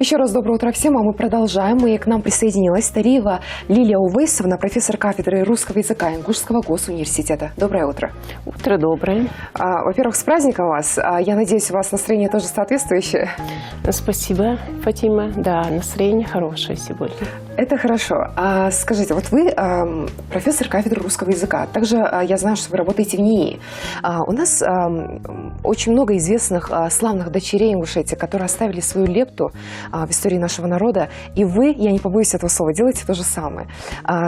Еще раз доброе утро всем, а мы продолжаем. И к нам присоединилась Тариева Лилия Увейсовна, профессор кафедры русского языка Ингушского госуниверситета. Доброе утро. Утро доброе. Во-первых, с праздником вас. Я надеюсь, у вас настроение тоже соответствующее. Спасибо, Фатима. Да, настроение хорошее сегодня. Это хорошо. Скажите, вот вы профессор кафедры русского языка. Также я знаю, что вы работаете в НИИ. У нас очень много известных славных дочерей Ингушетии, которые оставили свою лепту в истории нашего народа. И вы, я не побоюсь этого слова, делаете то же самое.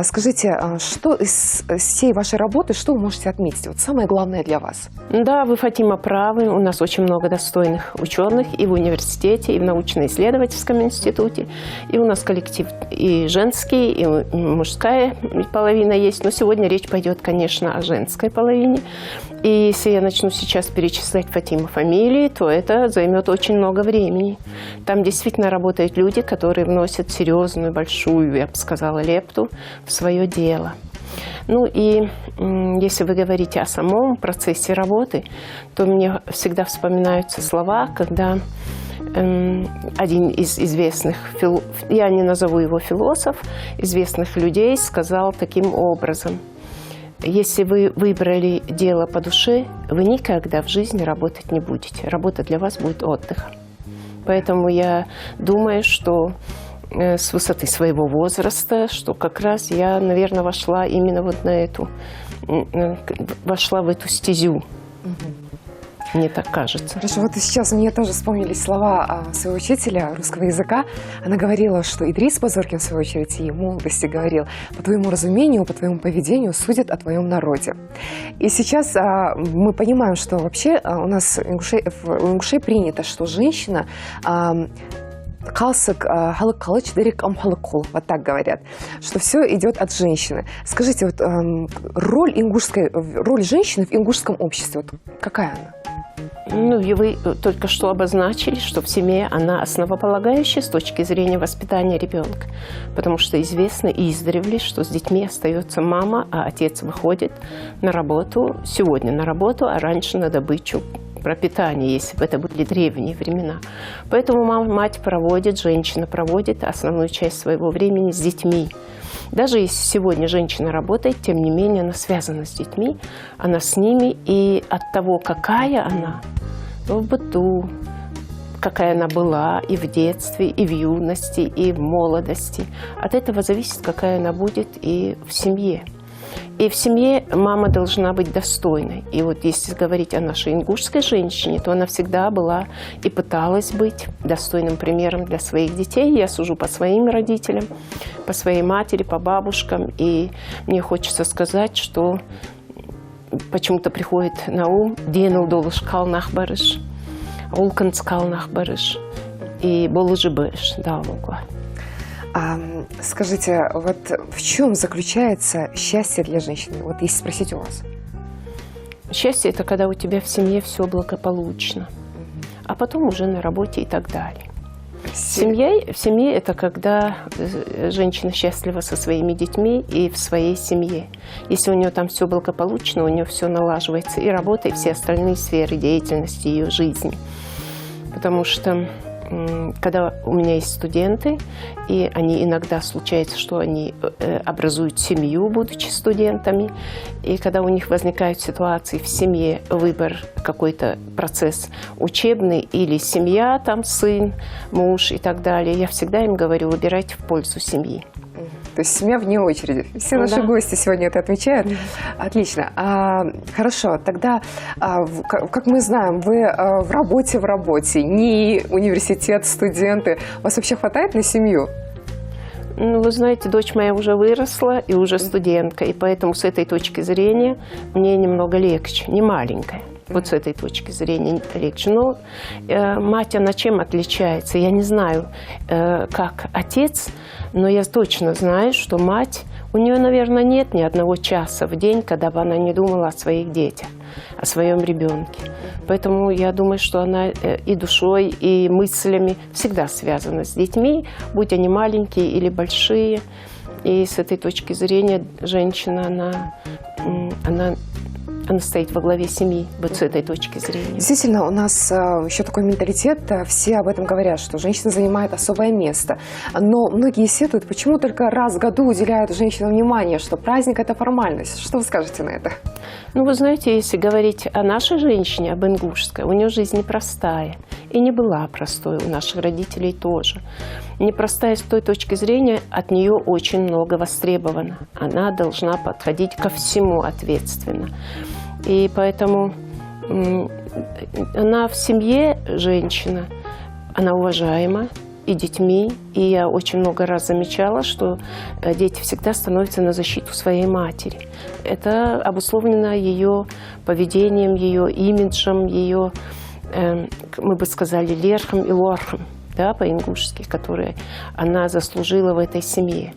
Скажите, что из всей вашей работы, что вы можете отметить? Вот самое главное для вас. Да, вы, Фатима, правы. У нас очень много достойных ученых и в университете, и в научно-исследовательском институте. И у нас коллектив и женский, и мужская половина есть. Но сегодня речь пойдет, конечно, о женской половине. И если я начну сейчас перечислять, Фатима, фамилии, то это займет очень много времени. Там действительно работают люди, которые вносят серьезную, большую, я бы сказала, лепту в свое дело. Ну и если вы говорите о самом процессе работы, то мне всегда вспоминаются слова, когда один из известных, я не назову его философ, известных людей сказал таким образом: если вы выбрали дело по душе, вы никогда в жизни работать не будете. Работа для вас будет отдыхом. Поэтому я думаю, что с высоты своего возраста, что как раз я, наверное, вошла именно вот на эту, вошла в эту стезю. Мне так кажется. Хорошо, вот и сейчас мне тоже вспомнились слова своего учителя русского языка. Она говорила, что Идрис Базоркин, в свою очередь, ей в молодости говорил: по твоему разумению, по твоему поведению судят о твоем народе. И сейчас мы понимаем, что вообще у нас у ингушей принято, что женщина вот так говорят, что все идет от женщины. Скажите, вот роль женщины в ингушском обществе, вот какая она? Ну, и вы только что обозначили, что в семье она основополагающая с точки зрения воспитания ребенка. Потому что известно издревле, что с детьми остается мама, а отец выходит на работу, сегодня на работу, а раньше на добычу, пропитание, если бы это были древние времена. Поэтому мать проводит, женщина проводит основную часть своего времени с детьми. Даже если сегодня женщина работает, тем не менее она связана с детьми, она с ними, и от того, какая она, в быту, какая она была и в детстве, и в юности, и в молодости, от этого зависит, какая она будет и в семье. И в семье мама должна быть достойной. И вот если говорить о нашей ингушской женщине, то она всегда была и пыталась быть достойным примером для своих детей. Я сужу по своим родителям, по своей матери, по бабушкам. И мне хочется сказать, что почему-то приходит на ум «Денул долуш калнах барыш», «Улканц калнах барыш» и «Болыжи барыш», да, лугла. Скажите, вот в чем заключается счастье для женщины? Вот если спросить у вас. Счастье – это когда у тебя в семье все благополучно, а потом уже на работе и так далее. В семье – это когда женщина счастлива со своими детьми и в своей семье. Если у нее там все благополучно, у нее все налаживается, и работа, и все остальные сферы деятельности ее жизни. Потому что когда у меня есть студенты, и они иногда случается, что они образуют семью, будучи студентами, и когда у них возникают ситуации в семье, выбор, какой-то процесс учебный, или семья, там сын, муж и так далее, я всегда им говорю: выбирайте в пользу семьи. То есть семья вне очереди. Все наши гости сегодня это отмечают. Отлично. Хорошо. Тогда, как мы знаем, вы в работе, НИИ, университет, студенты. У вас вообще хватает на семью? Ну, вы знаете, дочь моя уже выросла и уже студентка. И поэтому с этой точки зрения мне немного легче. Не маленькая. Вот с этой точки зрения легче. Но мать, она чем отличается? Я не знаю, как отец, но я точно знаю, что мать, у нее, наверное, нет ни одного часа в день, когда бы она не думала о своих детях, о своем ребенке. Поэтому я думаю, что она и душой, и мыслями всегда связана с детьми, будь они маленькие или большие. И с этой точки зрения женщина, она она стоит во главе семьи, вот с этой точки зрения. Действительно, у нас еще такой менталитет, все об этом говорят, что женщина занимает особое место. Но многие сетуют, почему только раз в году уделяют женщинам внимание, что праздник – это формальность. Что вы скажете на это? Ну, вы знаете, если говорить о нашей женщине, об ингушской, у нее жизнь непростая. И не была простой, у наших родителей тоже. Непростая с той точки зрения, от нее очень много востребовано. Она должна подходить ко всему ответственно. И поэтому она в семье женщина, она уважаема и детьми. И я очень много раз замечала, что дети всегда становятся на защиту своей матери. Это обусловлено ее поведением, ее имиджем, ее, мы бы сказали, лерхом и лорхом, да, по-ингушски, которые она заслужила в этой семье.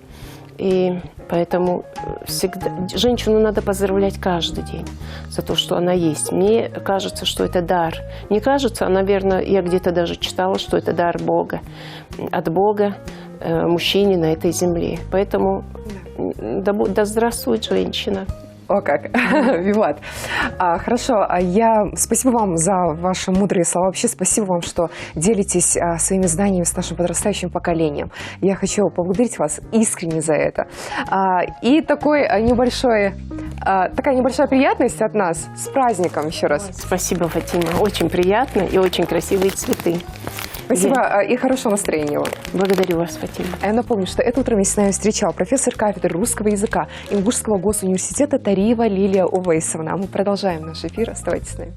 И поэтому всегда женщину надо поздравлять каждый день за то, что она есть. Мне кажется, что это дар. Не кажется, а, наверное, я где-то даже читала, что это дар Бога. От Бога мужчине на этой земле. Поэтому да здравствует женщина. О как, Виват. Хорошо, спасибо вам за ваши мудрые слова. Вообще спасибо вам, что делитесь своими знаниями с нашим подрастающим поколением. Я хочу поблагодарить вас искренне за это. И такая небольшая приятность от нас. С праздником еще раз. Спасибо, Фатима. Очень приятно и очень красивые цветы. Спасибо и хорошего настроения. Благодарю вас, Фатима. Я напомню, что это утро вместе с нами встречал профессор кафедры русского языка Ингушского госуниверситета Тариева Лилия Увейсовна. Мы продолжаем наш эфир. Оставайтесь с нами.